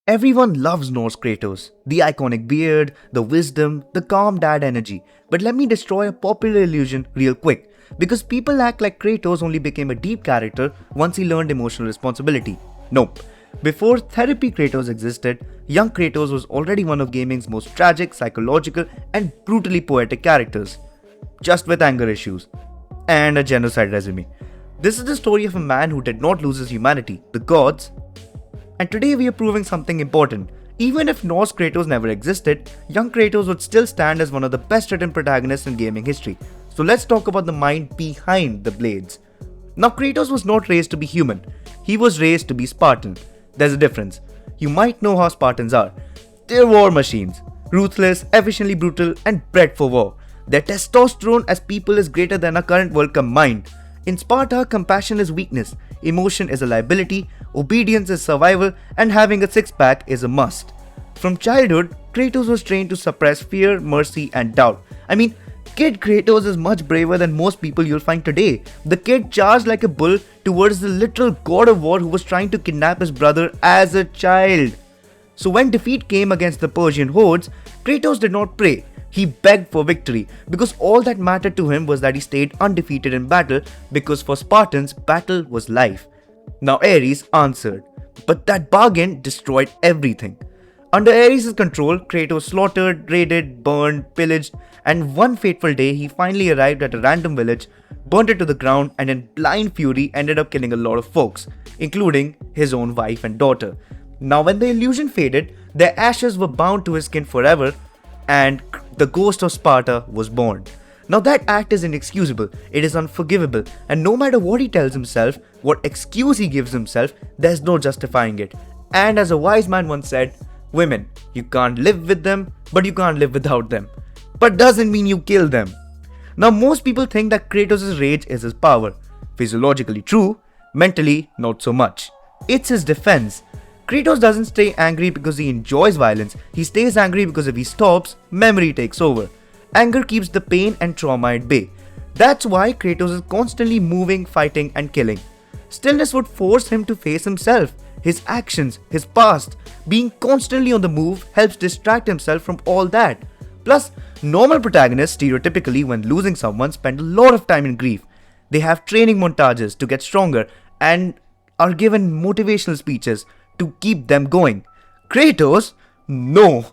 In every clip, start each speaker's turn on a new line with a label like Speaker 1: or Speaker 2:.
Speaker 1: Everyone loves Norse Kratos, the iconic beard, the wisdom, the calm dad energy. But let me destroy a popular illusion real quick, because people act like Kratos only became a deep character once he learned emotional responsibility. Nope. Before therapy Kratos existed, young Kratos was already one of gaming's most tragic, psychological, and brutally poetic characters. Just with anger issues. And a genocide resume. This is the story of a man who did not lose his humanity, the gods. And today we are proving something important. Even if Norse Kratos never existed, young Kratos would still stand as one of the best written protagonists in gaming history. So let's talk about the mind behind the blades. Now Kratos was not raised to be human. He was raised to be Spartan. There's a difference. You might know how Spartans are. They're war machines. Ruthless, efficiently brutal, and bred for war. Their testosterone as people is greater than our current world combined. In Sparta, compassion is weakness, emotion is a liability, obedience is survival, and having a six-pack is a must. From childhood, Kratos was trained to suppress fear, mercy, and doubt. I mean, kid Kratos is much braver than most people you'll find today. The kid charged like a bull towards the literal god of war who was trying to kidnap his brother as a child. So when defeat came against the Persian hordes, Kratos did not pray. He begged for victory because all that mattered to him was that he stayed undefeated in battle, because for Spartans, battle was life. Now Ares answered, but that bargain destroyed everything. Under Ares' control, Kratos slaughtered, raided, burned, pillaged, and one fateful day he finally arrived at a random village, burnt it to the ground, and in blind fury ended up killing a lot of folks, including his own wife and daughter. Now when the illusion faded, their ashes were bound to his skin forever, and the ghost of Sparta was born. Now that act is inexcusable, it is unforgivable, and no matter what he tells himself, what excuse he gives himself, there's no justifying it. And as a wise man once said, women, you can't live with them, but you can't live without them. But doesn't mean you kill them. Now most people think that Kratos' rage is his power. Physiologically true, mentally not so much. It's his defense. Kratos doesn't stay angry because he enjoys violence, he stays angry because if he stops, memory takes over. Anger keeps the pain and trauma at bay. That's why Kratos is constantly moving, fighting and killing. Stillness would force him to face himself, his actions, his past. Being constantly on the move helps distract himself from all that. Plus, normal protagonists stereotypically when losing someone spend a lot of time in grief. They have training montages to get stronger and are given motivational speeches to keep them going. Kratos? No.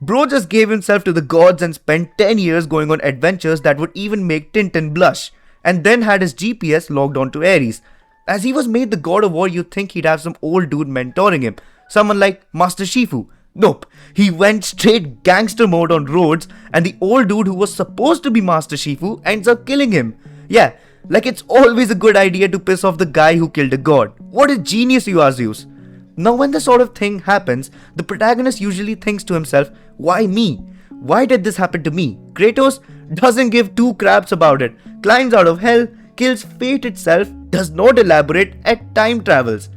Speaker 1: Bro just gave himself to the gods and spent 10 years going on adventures that would even make Tintin blush, and then had his GPS logged onto Ares. As he was made the god of war, you'd think he'd have some old dude mentoring him, someone like Master Shifu. Nope, he went straight gangster mode on Rhodes, and the old dude who was supposed to be Master Shifu ends up killing him. Yeah, like it's always a good idea to piss off the guy who killed a god. What a genius, you are, Zeus. Now when this sort of thing happens, the protagonist usually thinks to himself, why me? Why did this happen to me? Kratos doesn't give two craps about it, climbs out of hell, kills fate itself, does not elaborate, and time travels.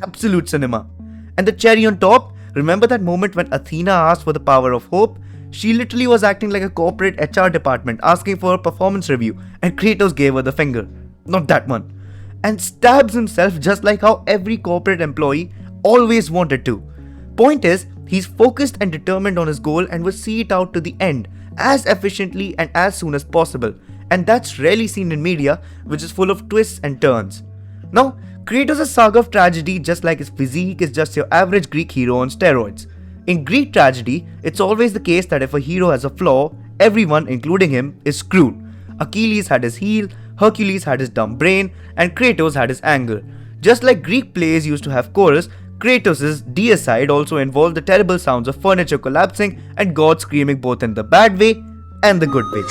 Speaker 1: Absolute cinema. And the cherry on top, remember that moment when Athena asked for the power of hope? She literally was acting like a corporate HR department asking for a performance review, and Kratos gave her the finger. Not that one. And stabs himself just like how every corporate employee always wanted to. Point is, he's focused and determined on his goal and will see it out to the end, as efficiently and as soon as possible. And that's rarely seen in media, which is full of twists and turns. Now, Kratos' saga of tragedy, just like his physique, is just your average Greek hero on steroids. In Greek tragedy, it's always the case that if a hero has a flaw, everyone, including him, is screwed. Achilles had his heel, Hercules had his dumb brain, and Kratos had his anger. Just like Greek plays used to have chorus, Kratos' deicide also involved the terrible sounds of furniture collapsing and God screaming both in the bad way and the good way.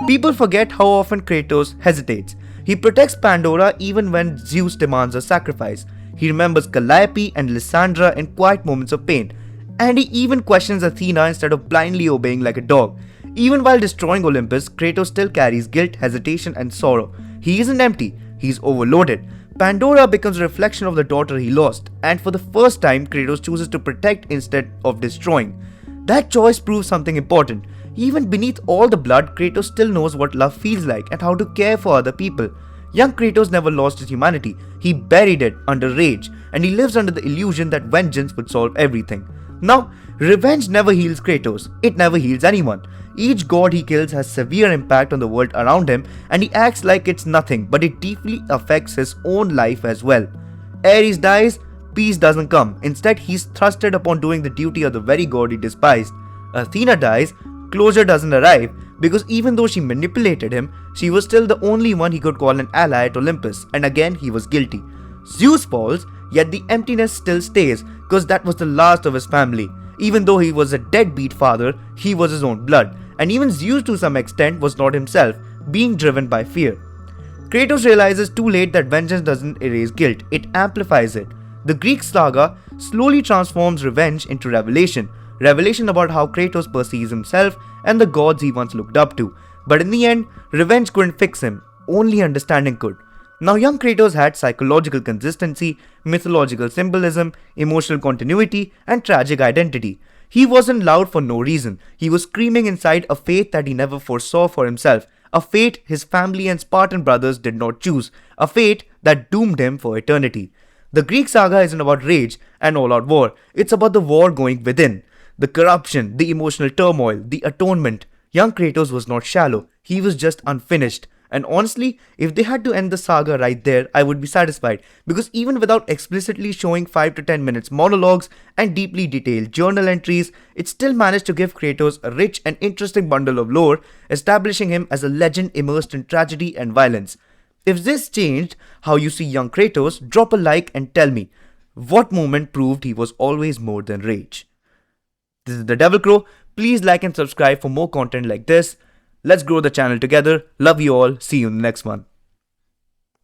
Speaker 1: People forget how often Kratos hesitates. He protects Pandora even when Zeus demands a sacrifice. He remembers Calliope and Lysandra in quiet moments of pain. And he even questions Athena instead of blindly obeying like a dog. Even while destroying Olympus, Kratos still carries guilt, hesitation and sorrow. He isn't empty, he's overloaded. Pandora becomes a reflection of the daughter he lost, and for the first time, Kratos chooses to protect instead of destroying. That choice proves something important. Even beneath all the blood, Kratos still knows what love feels like and how to care for other people. Young Kratos never lost his humanity, he buried it under rage. and he lives under the illusion that vengeance would solve everything. Now, revenge never heals Kratos, it never heals anyone. Each god he kills has severe impact on the world around him, and he acts like it's nothing, but it deeply affects his own life as well. Ares dies, peace doesn't come. Instead, he's thrusted upon doing the duty of the very god he despised. Athena dies, closure doesn't arrive, because even though she manipulated him, she was still the only one he could call an ally at Olympus, and again he was guilty. Zeus falls, yet the emptiness still stays, because that was the last of his family. Even though he was a deadbeat father, he was his own blood, and even Zeus to some extent was not himself, being driven by fear. Kratos realizes too late that vengeance doesn't erase guilt, it amplifies it. The Greek saga slowly transforms revenge into revelation about how Kratos perceives himself and the gods he once looked up to. But in the end, revenge couldn't fix him, only understanding could. Now, young Kratos had psychological consistency, mythological symbolism, emotional continuity, and tragic identity. He wasn't loud for no reason. He was screaming inside a fate that he never foresaw for himself, a fate his family and Spartan brothers did not choose, a fate that doomed him for eternity. The Greek saga isn't about rage and all-out war, it's about the war going within. The corruption, the emotional turmoil, the atonement. Young Kratos was not shallow, he was just unfinished. And honestly, if they had to end the saga right there, I would be satisfied, because even without explicitly showing 5 to 10 minutes monologues and deeply detailed journal entries, it still managed to give Kratos a rich and interesting bundle of lore, establishing him as a legend immersed in tragedy and violence. If this changed how you see young Kratos, drop a like and tell me, what moment proved he was always more than rage? This is the Devil Crow. Please like and subscribe for more content like this. Let's grow the channel together. Love you all. See you in the next one.